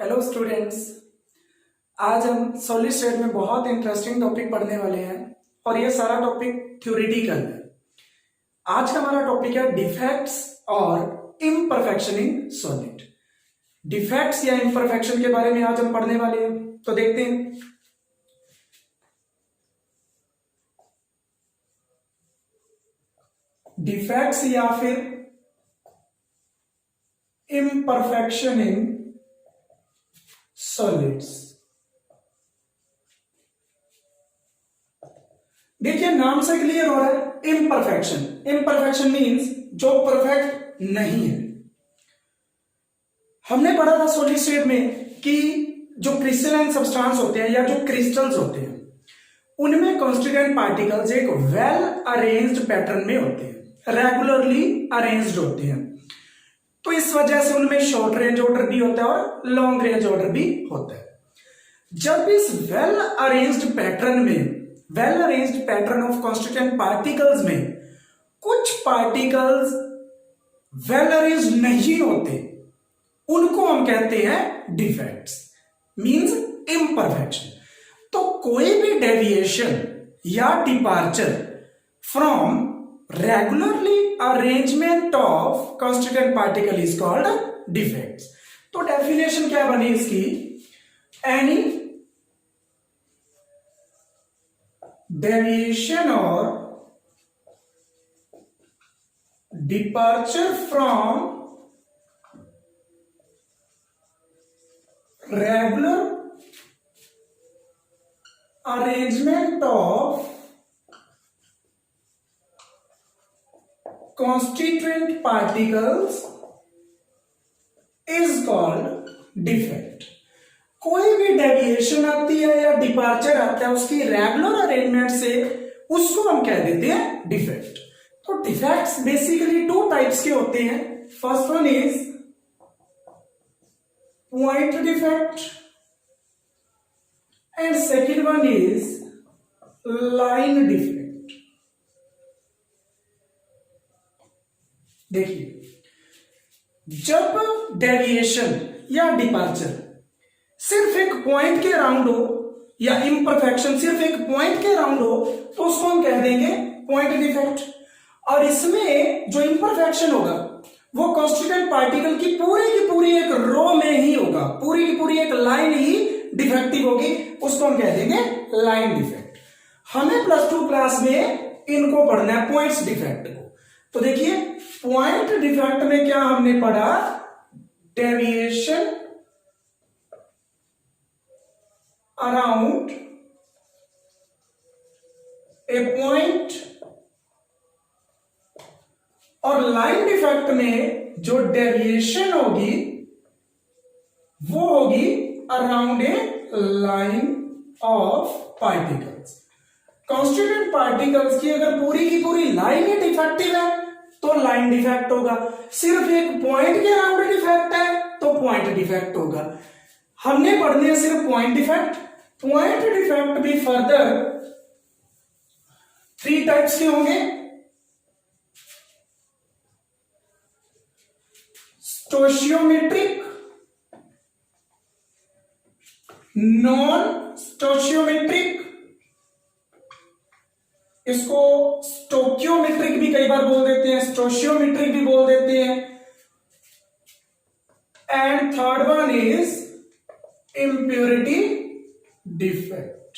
Hello students. आज हम solid state में बहुत इंटरेस्टिंग टॉपिक पढ़ने वाले हैं और ये सारा टॉपिक थ्योरेटिकल है। आज का हमारा टॉपिक है डिफेक्ट्स और इम्परफेक्शन इन सॉलिड। डिफेक्ट्स या इम्परफेक्शन के बारे में आज हम पढ़ने वाले हैं, तो देखते हैं। डिफेक्ट्स या फिर इम्परफेक्शन इन सॉलिड्स। देखिए नाम से क्लियर हो रहा है इम्परफेक्शन। इम्परफेक्शन मींस जो परफेक्ट नहीं है। हमने पढ़ा था सॉलिड स्टेट में कि जो क्रिस्टलाइन सब्सटेंस होते हैं या जो क्रिस्टल्स होते हैं उनमें कॉन्स्टिट्यूएंट पार्टिकल्स एक वेल अरेंज्ड पैटर्न में होते हैं, रेगुलरली अरेंज्ड होते हैं। तो इस वजह से उनमें शॉर्ट रेंज ऑर्डर भी होता है और लॉन्ग रेंज ऑर्डर भी होता है। जब इस well arranged pattern of constituent particles में कुछ पार्टिकल्स वेल अरेंज्ड नहीं होते, उनको हम कहते हैं डिफेक्ट्स, मींस इम्परफेक्शन। तो कोई भी डेविएशन या departure from regularly arrangement of constituent particle is called defects. तो डेफिनेशन क्या बनी इसकी? एनी डेविएशन और departure from regular arrangement of constituent particles is called defect। कोई भी डेविएशन आती है या डिपार्चर आता है उसकी रेगुलर अरेंजमेंट से, उसको हम कह देते हैं डिफेक्ट। तो डिफेक्ट्स बेसिकली टू टाइप्स के होते हैं। First one is point defect and second one is line defect. देखिए, जब डेविएशन या डिपार्चर सिर्फ एक पॉइंट के अराउंड हो या इम्परफेक्शन सिर्फ एक पॉइंट के अराउंड हो तो उसको हम कह देंगे पॉइंट डिफेक्ट। और इसमें जो इम्परफेक्शन होगा वो कॉन्स्टिट्यूएंट पार्टिकल की पूरी एक रो में ही होगा, पूरी की पूरी एक लाइन ही डिफेक्टिव होगी, उसको हम कह देंगे लाइन डिफेक्ट। हमें +2 क्लास में इनको पढ़ना है, पॉइंट्स डिफेक्ट को। तो देखिए, पॉइंट डिफेक्ट में क्या हमने पढ़ा? डेविएशन अराउंड ए पॉइंट, और लाइन डिफेक्ट में जो डेविएशन होगी वो होगी around a line of particles. Constituent particles की अगर पूरी की पूरी लाइन ही डिफेक्टिव है तो लाइन डिफेक्ट होगा, सिर्फ एक पॉइंट के अराउंड डिफेक्ट है तो पॉइंट डिफेक्ट होगा। हमने पढ़ने हैं सिर्फ पॉइंट डिफेक्ट। पॉइंट डिफेक्ट भी फर्दर 3 टाइप्स के होंगे। स्टोशियोमेट्रिक, नॉन स्टोशियोमेट्रिक, इसको स्टोकियोमेट्रिक भी कई बार बोल देते हैं, स्टोशियोमेट्रिक भी बोल देते हैं, and third one is impurity defect.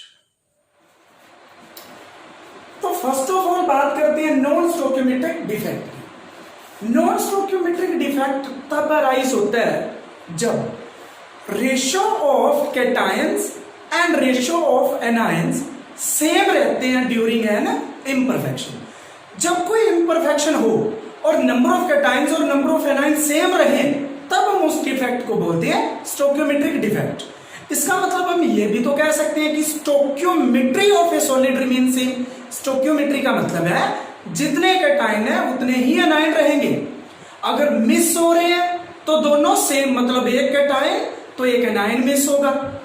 तो फर्स्ट ऑफ ऑल बात करते हैं नॉन स्टोकियोमेट्रिक डिफेक्ट की। नॉन स्टोकियोमेट्रिक डिफेक्ट तब अराइज होता है जब ratio of cations and ratio of anions same रहते हैं ड्यूरिंग एन इम्परफेक्शन। जब कोई इम्परफेक्शन हो और नंबर ऑफ कैटायंस और नंबर ऑफ एनायंस सेम रहे तब हम उस डिफेक्ट को बोलते हैं स्टोकियोमेट्रिक डिफेक्ट। इसका मतलब हम ये भी तो कह सकते हैं कि stoichiometry of a solid remain same. Stoichiometry का मतलब है जितने कैटायन है उतने ही एनायन रहेंगे। अगर मिस हो रहे हैं तो दोनों सेम, मतलब एक कैटायन तो एक एनायन मिस होगा।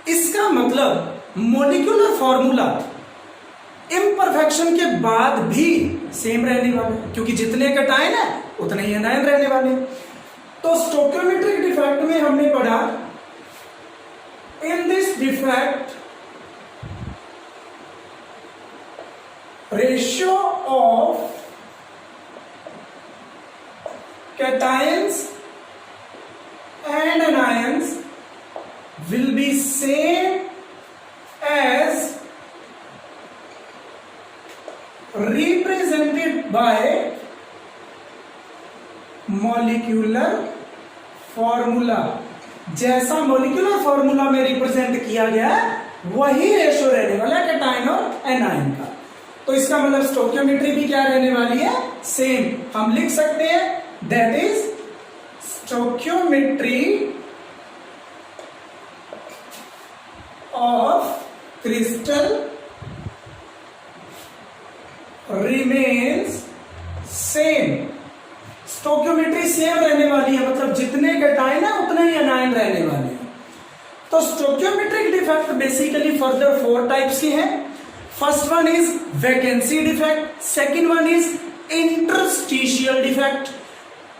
इसका मतलब मॉलिक्यूलर फॉर्मूला इम्परफेक्शन के बाद भी सेम रहने वाले, क्योंकि जितने कैटायन है उतने ही एनायन रहने वाले। तो स्टोकियोमेट्रिक डिफेक्ट में हमने पढ़ा defect, ratio of cations and anions will be same as represented by molecular formula। जैसा मॉलिक्यूलर फॉर्मूला में रिप्रेजेंट किया गया है वही रेशो रहने वाला है कैटायन और एनायन का। तो इसका मतलब स्टोकियोमेट्री भी क्या रहने वाली है, सेम। हम लिख सकते हैं that is stoichiometry of crystal remains same. Stoichiometry same रहने वाली है, मतलब जितने कैटायन है उतने ही एनायन रहने वाले हैं। तो स्टोकियोमेट्रिक डिफेक्ट बेसिकली फर्दर 4 टाइप्स के हैं। First one is vacancy defect, second one is interstitial defect,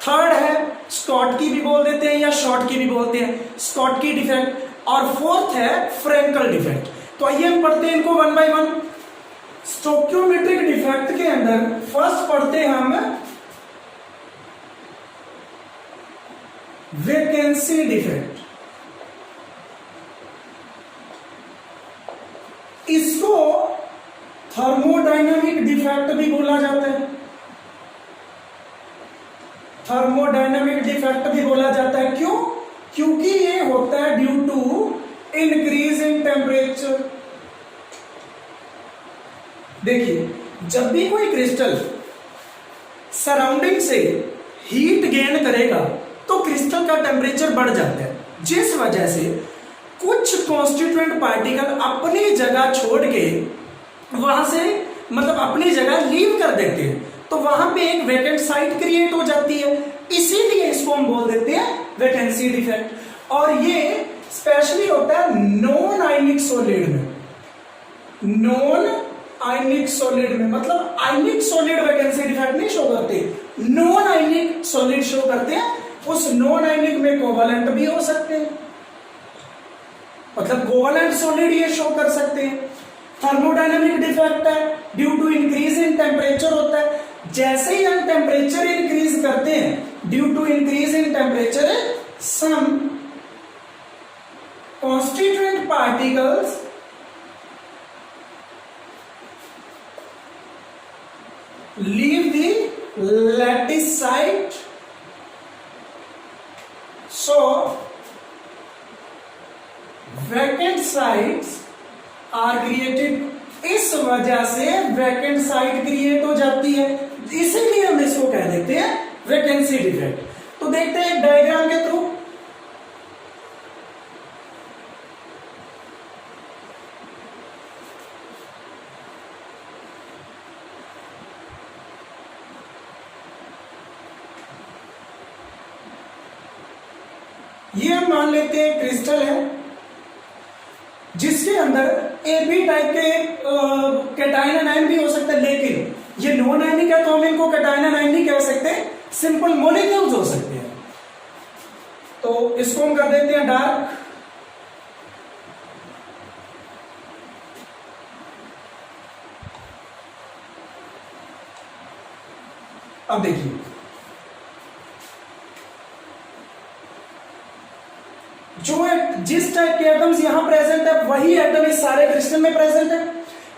third है स्कॉटकी भी बोल देते हैं या शॉर्ट की भी बोलते हैं, स्कॉटकी डिफेक्ट, और फोर्थ है फ्रेंकल डिफेक्ट। तो आइए हम पढ़ते हैं इनको वन बाय वन। स्टोकियोमेट्रिक डिफेक्ट के अंदर फर्स्ट पढ़ते हैं हम वैकेंसी डिफेक्ट। इसको थर्मोडायनामिक डिफेक्ट भी बोला जाता है, थर्मोडायनामिक डिफेक्ट भी बोला जाता है। क्यों? क्योंकि ये होता है due to increase in temperature. देखिए, जब भी कोई क्रिस्टल सराउंडिंग से हीट गेन करेगा तो क्रिस्टल का टेम्परेचर बढ़ जाता है, जिस वजह से कुछ कॉन्स्टिट्यूएंट पार्टिकल अपनी जगह छोड़ के वहां से मतलब अपनी जगह लीव कर देते हैं, तो वहां पे एक वैकेंट साइट क्रिएट हो जाती है। इसीलिए इसको हम बोल देते हैं वैकेंसी डिफेक्ट। और ये स्पेशली होता है नॉन आयनिक सॉलिड में, नॉन आयनिक सॉलिड में, मतलब आयनिक सॉलिड वैकेंसी डिफेक्ट नहीं शो करते, नॉन आयनिक सॉलिड शो करते हैं। उस नॉन आयनिक में कोवलेंट भी हो सकते हैं, मतलब कोवलेंट सॉलिड ये शो कर सकते हैं। थर्मोडायनामिक डिफेक्ट है, due to increase in temperature होता है। जैसे ही हम टेम्परेचर इंक्रीज करते हैं, due to increase in temperature some constituent particles leave the lattice site, so vacant sites are created। इस वजह से वैकेंट साइट क्रिएट हो जाती है, इसीलिए हम इसको कह देते हैं वैकेंसी डिफेक्ट। तो देखते हैं एक डायग्राम के थ्रू। ये हम मान लेते हैं क्रिस्टल है जिसके अंदर एबी टाइप के कैटायन एनायन भी हो सकता है, लेकिन ये नॉन आयनिक है तो हम इनको कैटायन एनायन नहीं कह सकते, सिंपल मॉलिक्यूल्स हो सकते हैं। तो इसको हम कर देते हैं डार्क। अब देखिए, जो जिस टाइप के एटम्स यहां प्रेजेंट है वही एटम इस सारे क्रिस्टल में प्रेजेंट है,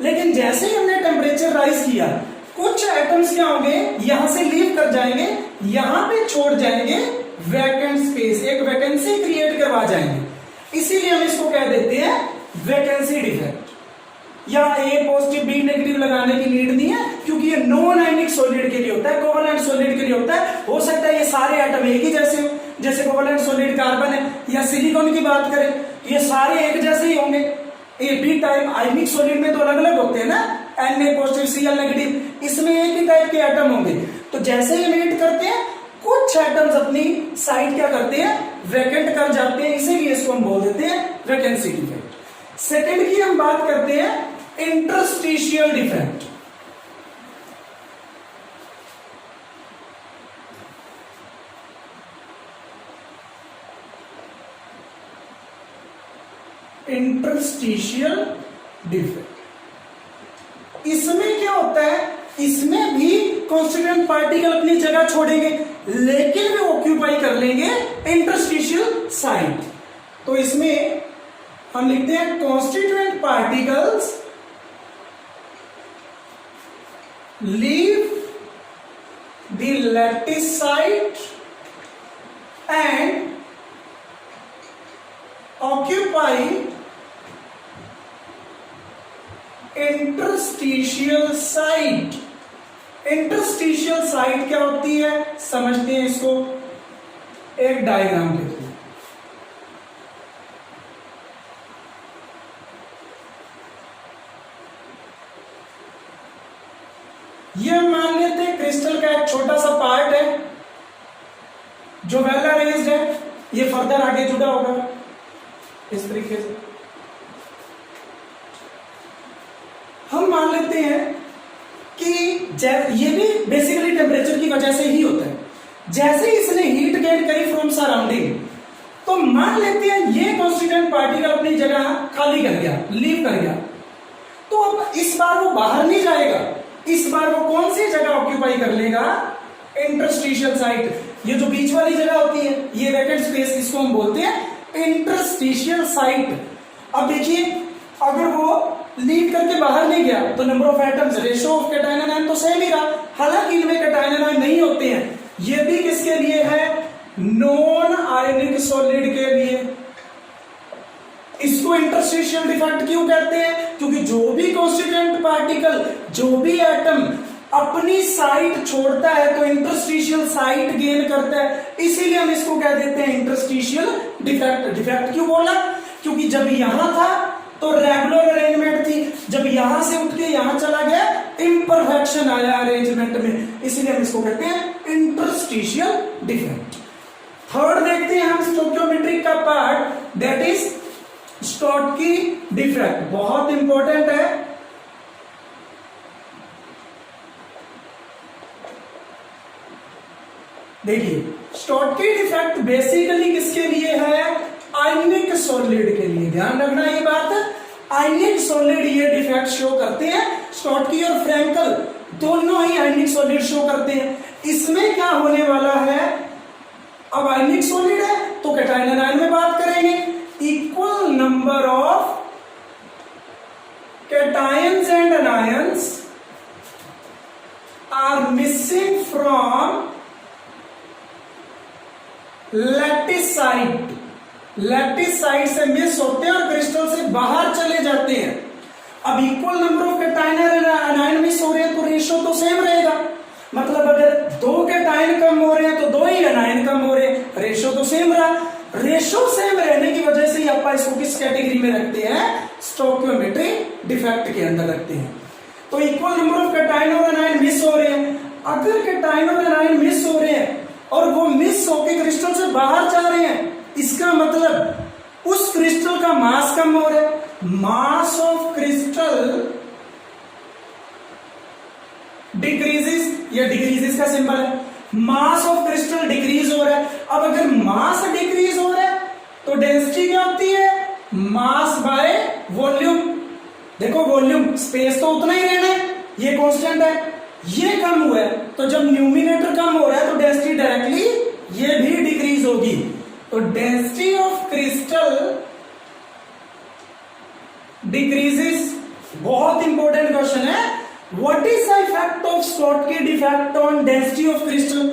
लेकिन जैसे ही हमने टेम्परेचर राइज किया कुछ एटम्स क्या होंगे, यहां से लीव कर जाएंगे, यहां पे छोड़ जाएंगे वैकेंट स्पेस, एक वैकेंसी क्रिएट करवा जाएंगे। इसीलिए हम इसको कह देते हैं वैकेंसी डिफेक्ट। यहाँ ए पॉजिटिव बी नेगेटिव लगाने की नीड नहीं है, क्योंकि ये नॉन आयनिक सॉलिड के लिए होता है, कोवलेंट सॉलिड के लिए होता है। हो सकता है ये सारे एटम एक ही जैसे हो, जैसे कोवलेंट सॉलिड कार्बन है या सिलिकॉन की बात करें, ये सारे एक जैसे ही होंगे। A B type ionic solid में तो अलग अलग होते हैं ना, N A positive C L negative, इसमें एक ही टाइप के एटम होंगे। तो जैसे ही मीट करते हैं कुछ एटम्स अपनी साइड क्या करते हैं, वैकेंट कर जाते हैं, इसीलिए इसको हम बोल देते हैं वैकेंसी डिफेक्ट। सेकेंड की हम बात करते हैं इंटरस्टिशियल डिफेक्ट। Interstitial defect. इसमें क्या होता है, इसमें भी कॉन्स्टिट्यूएंट पार्टिकल अपनी जगह छोड़ेंगे लेकिन वे ऑक्यूपाई कर लेंगे इंटरस्टिशियल साइट। तो इसमें हम लिखते हैं constituent particles leave the lattice site and occupy interstitial site. Interstitial site क्या होती है समझते हैं इसको एक डायग्राम के थ्रू। ये मान लेते हैं क्रिस्टल का एक छोटा सा पार्ट है जो वेल अरेंज्ड है, ये फर्दर आगे जुड़ा होगा इस तरीके से। हम मान लेते हैं कि ये भी बेसिकली टेम्परेचर की वजह से ही होता है। जैसे ही इसने हीट गेन करी फ्रॉम सराउंडिंग, तो मान लेते हैं ये कॉन्स्टिट्यूएंट पार्टिकल अपनी जगह खाली कर गया, लीव कर गया। तो अब इस बार वो बाहर नहीं जाएगा, इस बार वो कौन सी जगह ऑक्यूपाई कर लेगा, इंटरस्टिशियल साइट। ये जो बीच वाली जगह होती है, ये वैकेंट स्पेस, इसको हम बोलते हैं इंटरस्टिशियल साइट। अब देखिए अगर वो लीव करके बाहर नहीं गया तो number of atoms, ratio of cation ion तो सेम ही रहा। हालांकि इनमें कैटायन आयन नहीं होते हैं। ये भी किसके लिए है, नॉन आयनिक सॉलिड के लिए। इसको इंटरस्टिशियल डिफेक्ट क्यों कहते हैं, क्योंकि जो भी कॉन्स्टिट्यूएंट पार्टिकल, जो भी एटम अपनी साइट छोड़ता है तो इंटरस्टिशियल साइट गेन करता है, इसीलिए हम इसको कह देते हैं इंटरस्टिशियल डिफेक्ट। डिफेक्ट क्यों बोला, क्योंकि जब यहां था तो रेगुलर अरेंजमेंट थी, जब यहां से उठ के यहां चला गया इम्परफेक्शन आया अरेंजमेंट में, इसीलिए हम इसको कहते हैं इंटरस्टिशियल डिफेक्ट। थर्ड देखते हैं हम स्टोइकियोमेट्रिक का पार्ट, दैट इज स्टोटकी डिफेक्ट। बहुत इंपॉर्टेंट है। देखिए स्टोटकी डिफेक्ट बेसिकली किसके लिए है, आयनिक सॉलिड के लिए। ध्यान रखना ये बात, आयनिक सॉलिड ये डिफेक्ट शो करते हैं। स्टोटकी और फ्रैंकल दोनों ही आयनिक सॉलिड शो करते हैं। इसमें क्या होने वाला है, अब आयनिक सॉलिड है तो कैटायन आयन में बात करेंगे। Equal number of cations and ions are missing from lattice site. Lattice site से मिस होते हैं और क्रिस्टल से बाहर चले जाते हैं। अब equal number of cation and ion miss हो रहे हैं तो रेशियो तो सेम रहेगा। मतलब अगर दो कैटायन कम हो रहे हैं तो दो ही आयन कम हो रहे हैं, रेशियो तो सेम रहा। रेशियो सेम रहने की वजह से आप इसको किस कैटेगरी में रखते हैं, स्टोइकियोमेट्रिक डिफेक्ट के अंदर रखते हैं। तो इक्वल नंबर ऑफ कैटायन और आयन मिस हो रहे हैं। अगर कैटायन और आयन मिस हो रहे हैं और वो मिस होकर क्रिस्टल से बाहर जा रहे हैं, इसका मतलब उस क्रिस्टल का मास कम हो रहा है। मास ऑफ क्रिस्टल डिक्रीजेस, ये डिक्रीजेस का सिंबल है। मास ऑफ क्रिस्टल डिक्रीज हो रहा है। अब अगर मास डिक्रीज हो रहा है तो डेंसिटी क्या होती है, मास बाय वॉल्यूम। देखो वॉल्यूम, स्पेस तो उतना ही रहना है, ये कांस्टेंट है। ये कम हुआ है तो जब न्यूमिनेटर कम हो रहा है तो डेंसिटी डायरेक्टली ये भी डिक्रीज होगी। तो डेंसिटी ऑफ क्रिस्टल डिक्रीजेस। बहुत इंपॉर्टेंट क्वेश्चन है, what is the effect of Schottky defect on density of crystal.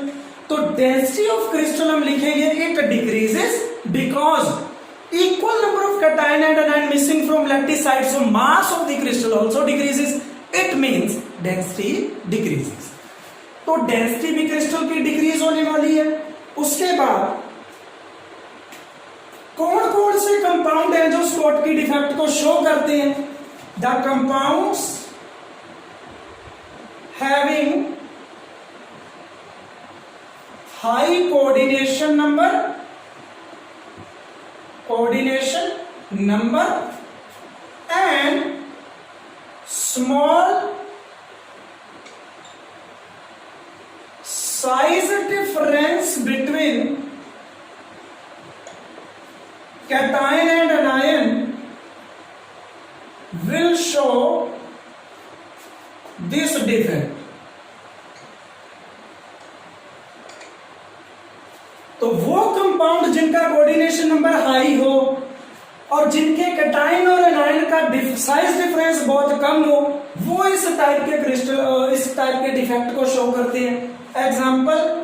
तो डेंसिटी ऑफ क्रिस्टल हम लिखेंगे it decreases because equal number of cation and anion missing from lattice side, so mass of the crystal also decreases, it means density decreases. तो density भी crystal की decrease होने वाली है। उसके बाद कौन कौन से कंपाउंड हैं जो स्टोटकी डिफेक्ट को शो करते हैं, the compounds having high coordination number and small size difference between cation and anion will show this defect। तो वो कंपाउंड जिनका कोऑर्डिनेशन नंबर हाई हो और जिनके कैटायन और एनायन का साइज डिफरेंस बहुत कम हो, वो इस टाइप के क्रिस्टल, इस टाइप के डिफेक्ट को शो करते हैं। Example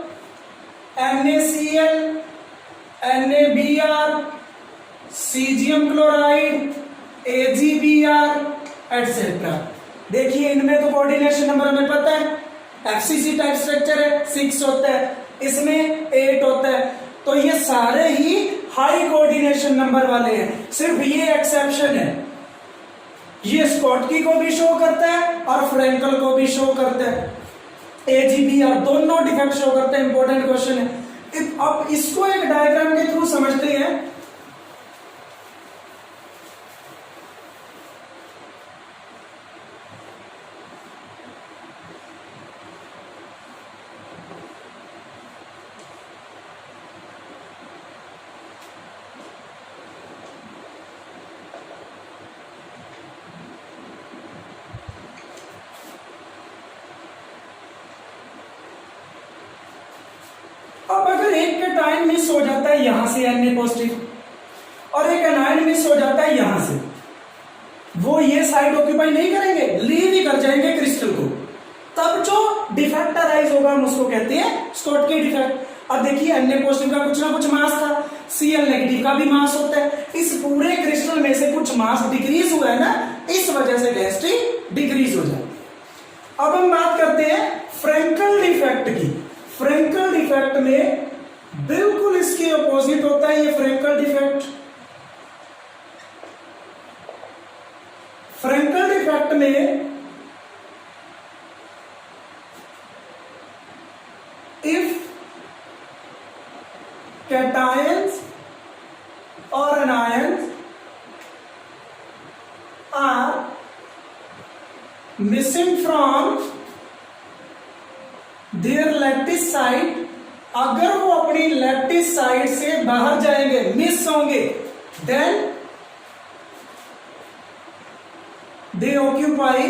NaCl, NaBr, caesium chloride, AgBr etcetera. देखिए इनमें तो कोऑर्डिनेशन नंबर हमें पता है, FCC टाइप स्ट्रक्चर है, 6 होता है, इसमें 8 होता है। तो ये सारे ही हाई कोऑर्डिनेशन नंबर वाले हैं, सिर्फ ये एक्सेप्शन है, ये स्कॉटकी को भी शो करता है और फ्रेंकल को भी शो करता है। AgBr दोनों डिफेक्ट शो करते हैं। इंपॉर्टेंट क्वेश्चन है। अब इसको एक डायग्राम के थ्रू समझते हैं। अब अगर एक कैटायन मिस हो जाता है यहां से Na पॉजिटिव और एक एनायन मिस हो जाता है यहां से, वो ये साइड ऑक्यूपाई नहीं करेंगे, लीव ही कर जाएंगे क्रिस्टल को। तब जो डिफेक्ट अराइज होगा हम उसको कहते हैं स्कॉटकी डिफेक्ट। अब देखिए Na पॉजिटिव का कुछ ना कुछ मास था, Cl नेगेटिव का भी मास होता है। इस पूरे क्रिस्टल में से कुछ मास डिक्रीज हुआ है ना, इस वजह से डेंसिटी डिक्रीज हो जाती है। अब हम बात करते हैं फ्रेंकल डिफेक्ट की। फ्रेंकल डिफेक्ट में बिल्कुल इसके अपोजिट होता है ये फ्रेंकल डिफेक्ट। फ्रेंकल डिफेक्ट में if cations or anions are missing from their lattice side, अगर वो अपनी लैटिस साइड से बाहर जाएंगे, मिस होंगे, then they occupy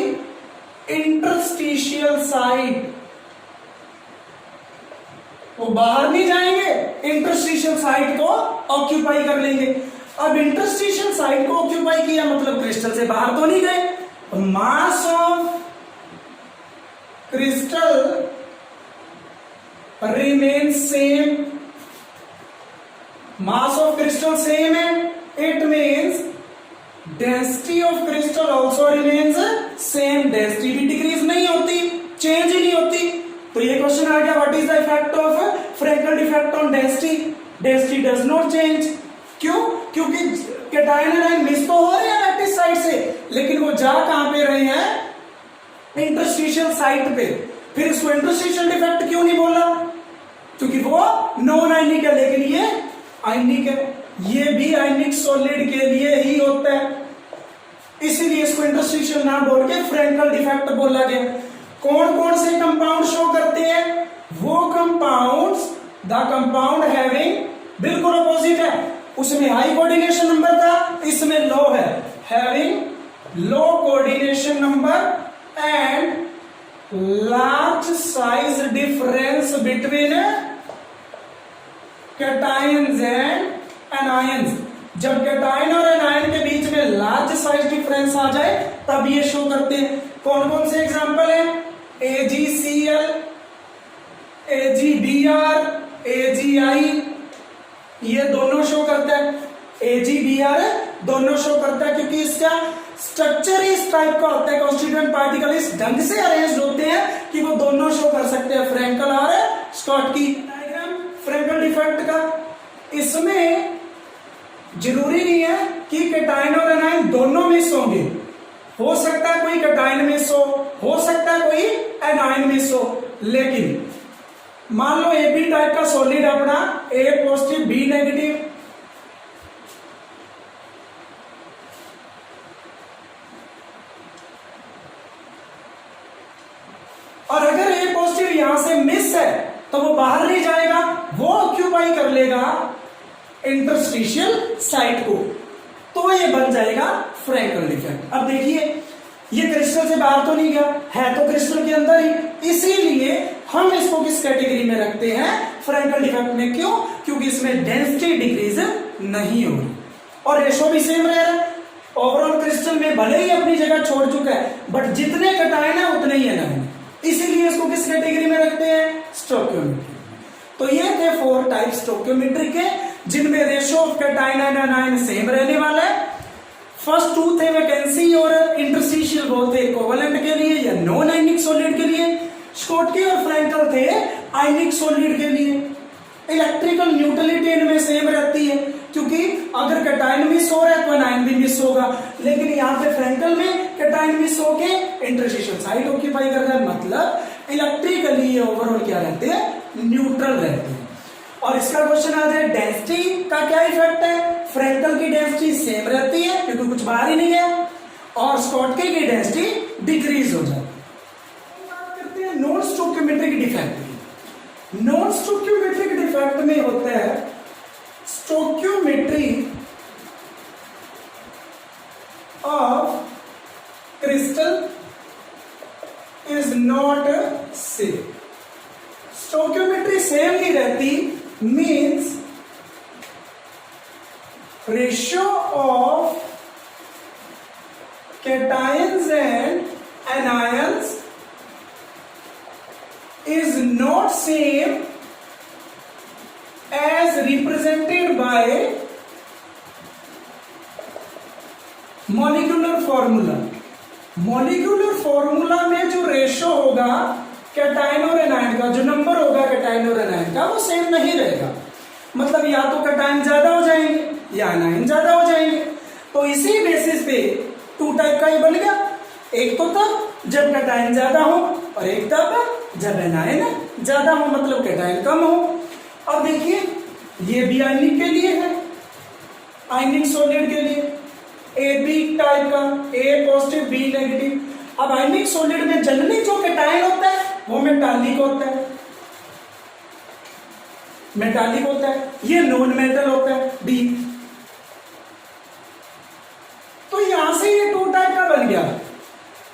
interstitial site. वो बाहर नहीं जाएंगे, इंटरस्टिशियल साइड को ऑक्यूपाई कर लेंगे। अब इंटरस्टिशियल साइड को ऑक्यूपाई किया मतलब क्रिस्टल से बाहर तो नहीं गए। Mass of crystal remain same, mass of crystal same है, it means density of crystal also remains same. Density भी डिक्रीज नहीं होती, चेंज ही नहीं होती। तो ये क्वेश्चन आ गया, what is the effect of Frenkel defect on density? Density does not change. क्यों? क्योंकि कैटायन एनायन मिस तो हो रहे हैं लैटिस साइड से, लेकिन वो जा कहां पे रहे हैं? इंटरस्टिशियल साइट पे। फिर इसको इंटरस्टिशियल डिफेक्ट क्यों नहीं बोला? क्योंकि वो नॉन आयनिक है, लेकिन ये आयनिक है। ये भी आयनिक सॉलिड के लिए ही होता है, इसीलिए इसको इंटरस्टिशियल ना बोल के फ्रेंकल डिफेक्ट बोला गया। कौन कौन से कंपाउंड शो करते हैं? वो कंपाउंड्स, द कंपाउंड हैविंग बिल्कुल अपोजिट है, उसमें हाई कोऑर्डिनेशन नंबर था, इसमें लो है। Having low coordination number and large size difference between cations and anions. जब कैटायन और एनायन के बीच में लार्ज साइज डिफरेंस आ जाए तब ये शो करते हैं। कौन कौन से एग्जांपल हैं? AgCl, AgBr, AgI, ये दोनों शो करता है। AgBr दोनों शो करता है क्योंकि इसका स्ट्रक्चर इस टाइप का होता है, कॉन्स्टिट्यूएंट पार्टिकल इस ढंग से अरेंज होते हैं कि वो दोनों शो कर सकते हैं, फ्रेंकल और स्कॉटकी। डायग्राम फ्रेंकल डिफेक्ट का, इसमें जरूरी नहीं है कि कैटायन और एनायन दोनों मिस होंगे। हो सकता है कोई कैटायन मिस हो सकता है कोई एनायन मिस हो, लेकिन मान लो AB टाइप का सॉलिड अपना A पॉजिटिव B नेगेटिव, और अगर A पॉजिटिव यहां से मिस है तो वो बाहर नहीं जाएगा, वो ऑक्यूपाई कर लेगा इंटरस्टिशियल साइट को। तो ये बन जाएगा फ्रैंकल डिफेक्ट। अब देखिए ये क्रिस्टल से बाहर तो नहीं गया, है तो क्रिस्टल के अंदर ही, इसीलिए हम इसको किस कैटेगरी में रखते हैं, फ्रैंकल डिफेक्ट में। क्यों? क्योंकि इसमें डेंसिटी डिक्रीज नहीं होगी और रेशो भी सेम रह रहा है। ओवरऑल क्रिस्टल में भले ही अपनी जगह छोड़ चुका है, बट जितने कटायन है उतने ही एनायन, इसीलिए इसको किस कैटेगरी में रखते हैं, स्टोइकियोमेट्री। तो ये थे 4 टाइप स्टोइकियोमेट्री के, जिनमें ratio of cation and anion same रहने वाला है। फर्स्ट 2 थे वैकेंसी और इंटरस्टिशियल, वो थे कोवेलेंट के लिए या नॉन आयनिक सॉलिड के लिए। स्कॉटकी और फ्रैंकल थे आयनिक सॉलिड के लिए। इलेक्ट्रिकल न्यूट्रलिटी इनमें सेम रहती है, क्योंकि अगर कैटायन मिस हो रहा है तो एनायन भी मिस होगा, लेकिन यहाँ पे फ्रैंकल में कैटायन मिस होके इंटरस्टिशियल साइड ऑक्यूपाई कर रहा है, मतलब इलेक्ट्रिकली ये ओवरऑल क्या रहते हैं, न्यूट्रल रहते हैं। और इसका क्वेश्चन आ जाए डेंसिटी का क्या इफेक्ट है, फ्रैंकल की डेंसिटी सेम रहती है क्योंकि कुछ बाहर ही नहीं है, और स्कॉटकी की डेंसिटी डिक्रीज हो जाती है। बात करते हैं नॉन स्टोइकियोमेट्रिक डिफेक्ट की। नॉन स्टोइकियोमेट्रिक डिफेक्ट में होता है stoichiometry of crystal is not same. Stoichiometry same नहीं रहती, means ratio of cations and anions is not same as represented by molecular formula। Molecular formula में जो रेशो होगा cation और एनायन का, जो नंबर होगा कैटायन और एनायन का, वो सेम नहीं रहेगा। मतलब या तो कैटायन ज्यादा हो जाएंगे या एनायन ज्यादा हो जाएंगे। तो इसी बेसिस पे 2 टाइप का ही बन गया, एक तो तब जब कैटायन ज्यादा हो और एक तब जब एनायन ज्यादा हो, मतलब कैटायन कम हो। अब देखिए ये भी आयनिक के लिए है, आयनिक सॉलिड के लिए ए बी टाइप का, ए पॉजिटिव बी नेगेटिव। अब आयनिक सॉलिड में जनरली जो कैटायन होता है वो मेटालिक होता है, मेटालिक होता है, ये नॉन मेटल होता है बी। तो यहां से ये 2 टाइप का बन गया।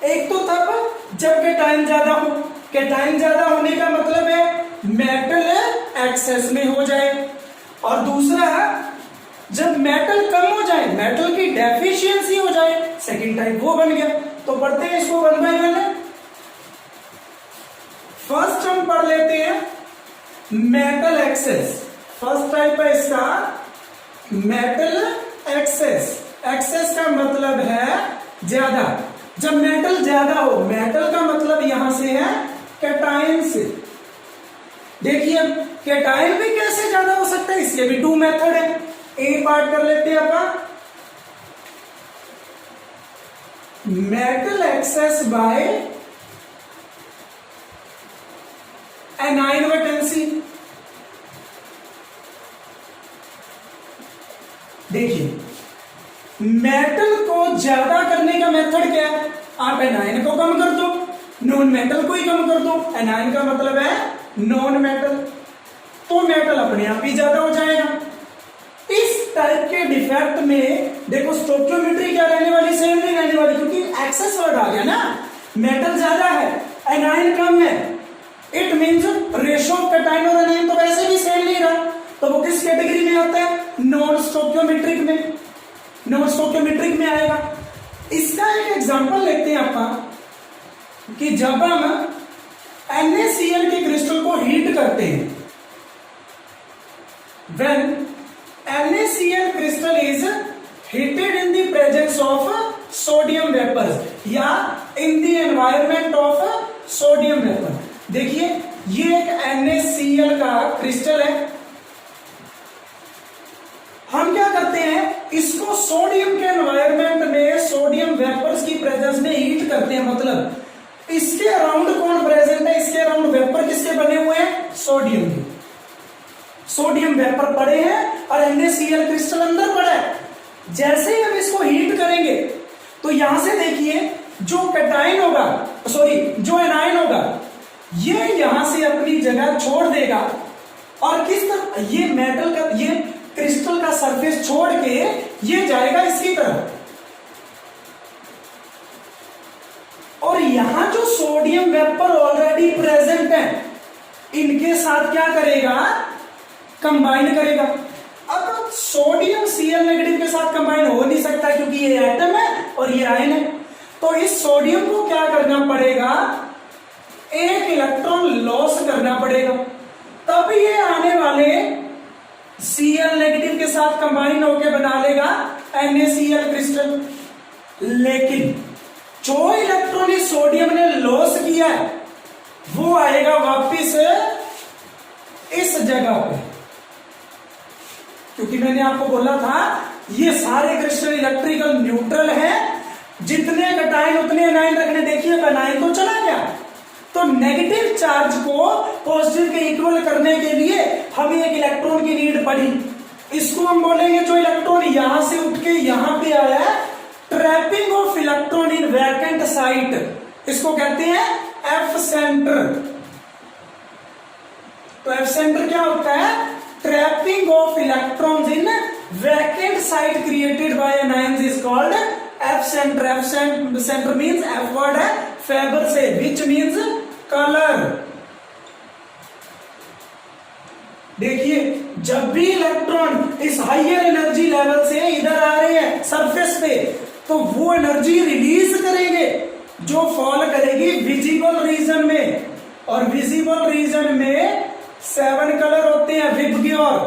एक तो तब जब कैटायन ज्यादा हो, कैटायन ज्यादा होने का मतलब है मेटल एक्सेस में हो जाए, और दूसरा जब मेटल कम हो जाए, मेटल की डेफिशिएंसी हो जाए, सेकंड टाइप वो बन गया। तो पढ़ते हैं इसको 1 बाय 1। फर्स्ट हम पढ़ लेते हैं मेटल एक्सेस। फर्स्ट टाइप है इसका मेटल एक्सेस। एक्सेस का मतलब है ज्यादा। जब मेटल ज्यादा हो, मेटल का मतलब यहां से है कैटायन से। देखिए कैटायन भी कैसे ज्यादा हो सकता है, इसके भी 2 मेथड है। ए पार्ट कर लेते हैं अपन, metal excess by anion vacancy. देखिए मेटल को ज्यादा करने का मेथड क्या है, आप एनायन को कम कर दो, नॉन मेटल को ही कम कर दो। एनायन का मतलब है नॉन मेटल, तो मेटल अपने आप ही ज्यादा हो जाएगा। इस टाइप के डिफेक्ट में देखो स्टोइकियोमेट्री क्या रहने वाली, सेम नहीं रहने वाली, क्योंकि एक्सेस वर्ड आ गया ना। मेटल ज्यादा है, एनायन कम है, it means ratio of cation और एनायन तो वैसे भी सेम नहीं रहा, तो वो किस कैटेगरी में आता है, नॉन स्टोइकियोमेट्रिक में, नॉन स्टोइकियोमेट्रिक में आएगा। इसका एक एग्जांपल लेते हैं अपन कि जब हम NaCl के क्रिस्टल को हीट करते हैं, when NaCl crystal is heated in the presence of sodium vapors या in the environment of sodium vapor। देखिए ये एक NaCl का क्रिस्टल है, हम क्या करते हैं, इसको सोडियम के एनवायरमेंट में सोडियम वेपर्स की प्रेजेंस में हीट करते हैं। मतलब इसके अराउंड कौन प्रेजेंट है, इसके अराउंड वेपर किसके बने हुए हैं, सोडियम के। सोडियम वेपर पड़े हैं और NaCl क्रिस्टल अंदर पड़ा है। जैसे ही हम इसको हीट करेंगे तो यहां से देखिए जो कैटायन होगा, सॉरी जो एनायन होगा, ये यहां से अपनी जगह छोड़ देगा और किस तरह ये मेटल का, ये क्रिस्टल का सरफेस छोड़ के ये जाएगा इसकी तरफ, और यहां जो सोडियम वेपर ऑलरेडी प्रेजेंट है इनके साथ क्या करेगा, कंबाइन करेगा। अब सोडियम Cl नेगेटिव के साथ कंबाइन हो नहीं सकता क्योंकि ये एटम है और ये आयन है, तो इस सोडियम को क्या करना पड़ेगा, एक इलेक्ट्रॉन लॉस करना पड़ेगा, तब ये आने वाले Cl नेगेटिव के साथ कंबाइन होकर बना लेगा NaCl क्रिस्टल। लेकिन जो इलेक्ट्रॉन इस सोडियम ने लॉस किया है वो आएगा वापिस इस जगह पे, क्योंकि मैंने आपको बोला था ये सारे क्रिस्टल इलेक्ट्रिकल न्यूट्रल हैं, जितने कटायन उतने एनायन रखने। देखिए एनायन तो चला गया, तो नेगेटिव चार्ज को पॉजिटिव के इक्वल करने के लिए हमें एक इलेक्ट्रॉन की नीड पड़ी। इसको हम बोलेंगे जो इलेक्ट्रॉन यहां से उठ के यहां पे आया है, trapping of electron in vacant site, इसको कहते हैं एफ सेंटर। तो एफ सेंटर क्या होता है, trapping of electrons in vacant site created by ions is called F centre. F centre means, F word है फेबर से, विच मींस कलर। देखिए जब भी इलेक्ट्रॉन इस हायर एनर्जी लेवल से इधर आ रहे हैं सरफेस पे, तो वो एनर्जी रिलीज करेंगे जो फॉल करेगी विजिबल रीजन में, और विजिबल रीजन में 7 कलर होते हैं विबग्योर,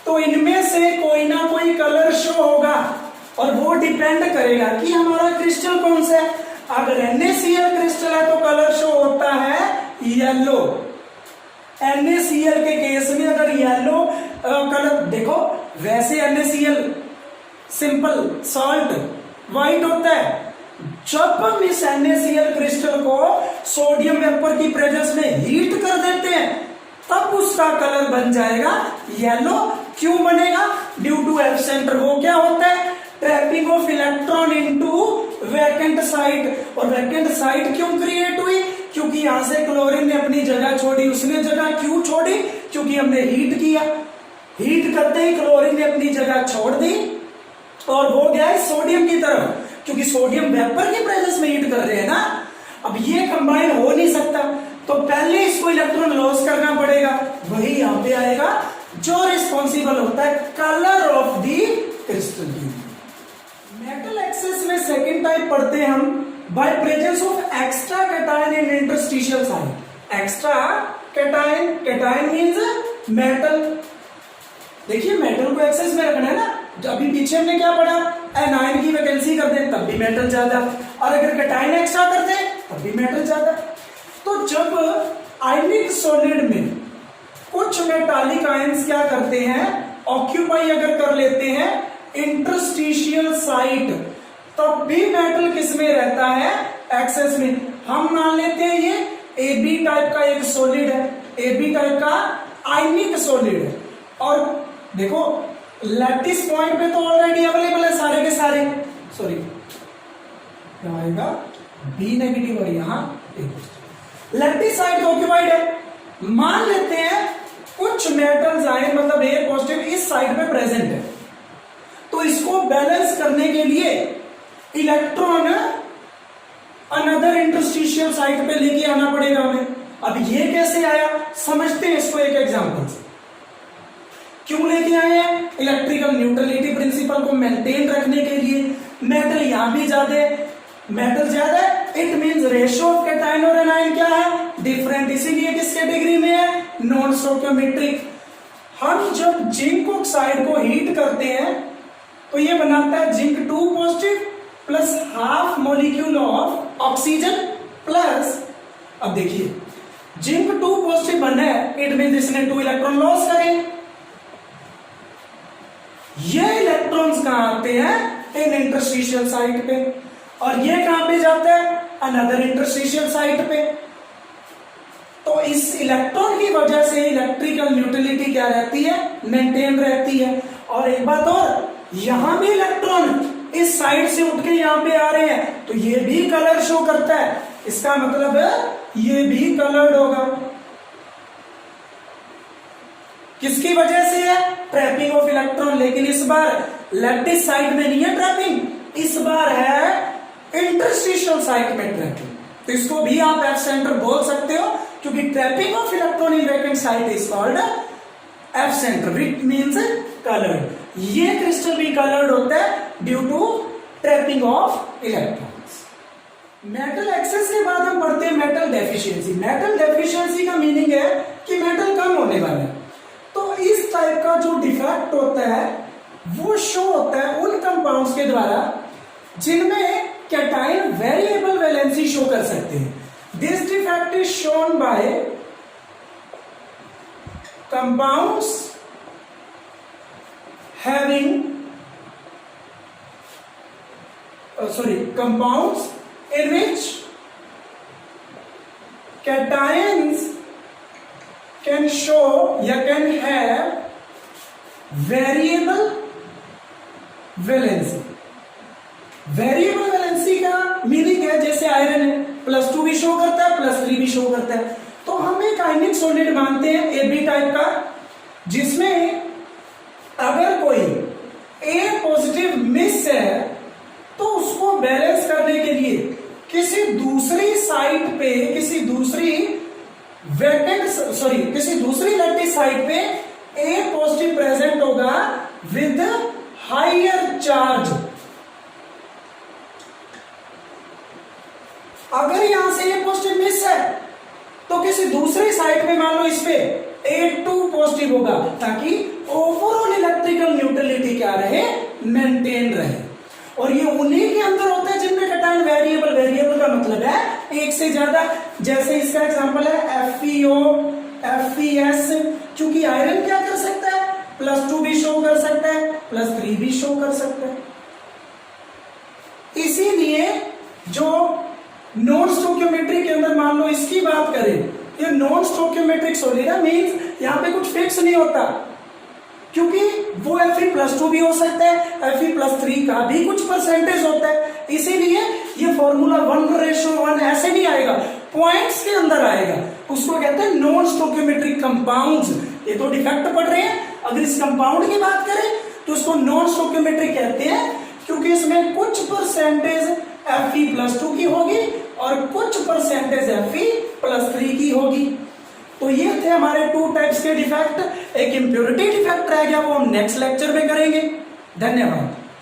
तो इनमें से कोई ना कोई कलर शो होगा और वो डिपेंड करेगा कि हमारा क्रिस्टल कौन सा है। अगर NaCl क्रिस्टल है तो कलर शो होता है येलो। NaCl के केस में अगर येलो कलर, देखो वैसे NaCl सिंपल सॉल्ट व्हाइट होता है, जब हम इस NaCl क्रिस्टल को सोडियम वेपर की प्रेजेंस में हीट कर देते हैं तब उसका कलर बन जाएगा येलो। क्यों बनेगा, ड्यू टू एफ सेंटर। वो क्या होता है, trapping of electron into vacant site. और वैकेंट साइट क्यों क्रिएट हुई, क्योंकि यहां से क्लोरीन ने अपनी जगह छोड़ी। उसने जगह क्यों छोड़ी, क्योंकि हमने हीट किया, हीट करते ही क्लोरीन ने अपनी जगह छोड़ दी और वो गया है सोडियम की तरफ, क्योंकि सोडियम वेपर की प्रेजेंस में हीट कर रहे हैं ना। अब ये कंबाइन हो नहीं सकता, तो पहले इसको इलेक्ट्रॉन लॉस करना पड़ेगा, वही यहां पे आएगा जो रिस्पॉन्सिबल होता है colour of the crystal. Metal excess में सेकेंड टाइप पढ़ते हैं हम, by presence of extra cation in interstitial site. Extra cation, cation means metal. देखिए मेटल को एक्सेस में रखना है ना, अभी पीछे हमने क्या पढ़ा, एनायन की वैकेंसी कर दें तब भी मेटल ज्यादा, और अगर कैटायन एक्स्ट्रा कर दें तब भी मेटल ज्यादा। तो जब आयनिक सॉलिड में कुछ मेटालिक आयंस क्या करते हैं, ऑक्यूपाई अगर कर लेते हैं इंटरस्टिशियल साइट, तब भी मेटल किस में रहता है, एक्सेस में। हम मान लेते हैं ये AB टाइप का एक सॉलिड है, AB टाइप का आयनिक सॉलिड है, और देखो लैटिस पॉइंट पे तो ऑलरेडी अवेलेबल है सारे के सारे, सॉरी क्या आएगा B नेगेटिव, और यहां लैटिस साइड ऑक्यूपाइड है। मान लेते हैं कुछ मेटल्स आए, मतलब A पॉजिटिव इस साइड पे प्रेजेंट है, तो इसको बैलेंस करने के लिए इलेक्ट्रॉन अनदर इंटरस्टिशियल साइट पे लेके आना पड़ेगा हमें। अब ये कैसे आया, समझते हैं इसको एक एग्जांपल से। क्यों लेके आए हैं, इलेक्ट्रिकल न्यूट्रलिटी प्रिंसिपल को मेंटेन रखने के लिए। मेटल यहां भी ज्यादा है, मेटल ज्यादा है, it means ratio of cation और एनायन क्या है, डिफरेंट, इसीलिए किस कैटेगरी में है, नॉन स्टोइकियोमेट्रिक। हम जब जिंक ऑक्साइड को हीट करते हैं तो ये बनाता है zinc 2 positive plus half molecule of oxygen plus, अब देखिए जिंक 2 पॉजिटिव बना है, इट मींस इसने 2 इलेक्ट्रॉन लॉस करे। ये इलेक्ट्रॉन्स कहां आते हैं, इन इंटरस्टिशियल साइट पे, और ये कहां पे जाता है, अनदर इंटरस्टिशियल साइट पे। तो इस इलेक्ट्रॉन की वजह से इलेक्ट्रिकल न्यूट्रलिटी क्या रहती है, मेंटेन रहती है। और एक बात और, यहां भी इलेक्ट्रॉन इस साइड से उठ के यहां पे आ रहे हैं, तो ये भी कलर शो करता है, इसका मतलब ये भी कलर्ड होगा। किसकी वजह से है, ट्रैपिंग ऑफ इलेक्ट्रॉन, लेकिन इस बार लैटिस साइट में नहीं है ट्रैपिंग, इस बार है इंटरस्टिशियल साइट में ट्रैपिंग। तो इसको भी आप एफ सेंटर बोल सकते हो, क्योंकि trapping of electron in vacant site is called F centre, which means coloured. ये क्रिस्टल भी कलर्ड होता है due to trapping of electrons. Metal excess के बाद हम पढ़ते हैं मेटल डेफिशिएंसी। मेटल डेफिशिएंसी का मीनिंग है कि मेटल कम होने वाला है। तो इस टाइप का जो डिफेक्ट होता है वो शो होता है उन कंपाउंड्स के द्वारा जिनमें कैटाइन वेरिएबल वैलेंसी शो कर सकते हैं। This defect is shown by compounds having compounds in which cations can show या can have variable valency। Variable valency का मीनिंग है जैसे आयरन है, +2 भी शो करता है, +3 भी शो करता है। तो हम एक आयनिक सॉलिड मानते हैं AB टाइप का, जिसमें अगर कोई A पॉजिटिव मिस है तो उसको बैलेंस करने के लिए किसी दूसरी साइट पे, किसी दूसरी लैटिस साइट पे A पॉजिटिव प्रेजेंट होगा विद हायर चार्ज। अगर यहां से A पॉजिटिव मिस है तो किसी दूसरी साइट में मान लो इस पे A2 पॉजिटिव होगा, ताकि ओवरऑल इलेक्ट्रिकल न्यूट्रलिटी क्या रहे, मेंटेन रहे। और ये उन्हीं के अंदर होता है जिनमें कैटायन वेरिएबल, वेरिएबल का मतलब है एक से ज्यादा। जैसे इसका एग्जांपल है FeO, FeS। क्योंकि आयरन क्या कर सकता है, +2 भी शो कर सकता है, +3 भी शो कर सकता है। इसीलिए जो नॉन स्टोकियोमेट्रिक के अंदर मान लो इसकी बात करें, ये नॉन स्टोकियोमेट्रिक सॉलिड है, मींस यहां पे कुछ फिक्स नहीं होता, क्योंकि वो Fe+2 भी हो सकता है, Fe+3 का भी कुछ परसेंटेज होता है। इसीलिए ये फॉर्मूला 1:1 ऐसे नहीं आएगा, पॉइंट्स के अंदर आएगा। उसको कहते हैं नॉन स्टोकियोमेट्रिक कंपाउंड्स। ये तो डिफेक्ट पढ़ रहे हैं। अगर इस कंपाउंड की बात करें तो उसको नॉन स्टोकियोमेट्रिक कहते हैं, क्योंकि इसमें कुछ परसेंटेज Fe+2 की होगी और कुछ परसेंटेज Fe+3 की होगी। तो ये थे हमारे 2 टाइप्स के डिफेक्ट। एक इम्प्योरिटी डिफेक्ट रह गया, वो हम नेक्स्ट लेक्चर में करेंगे। धन्यवाद।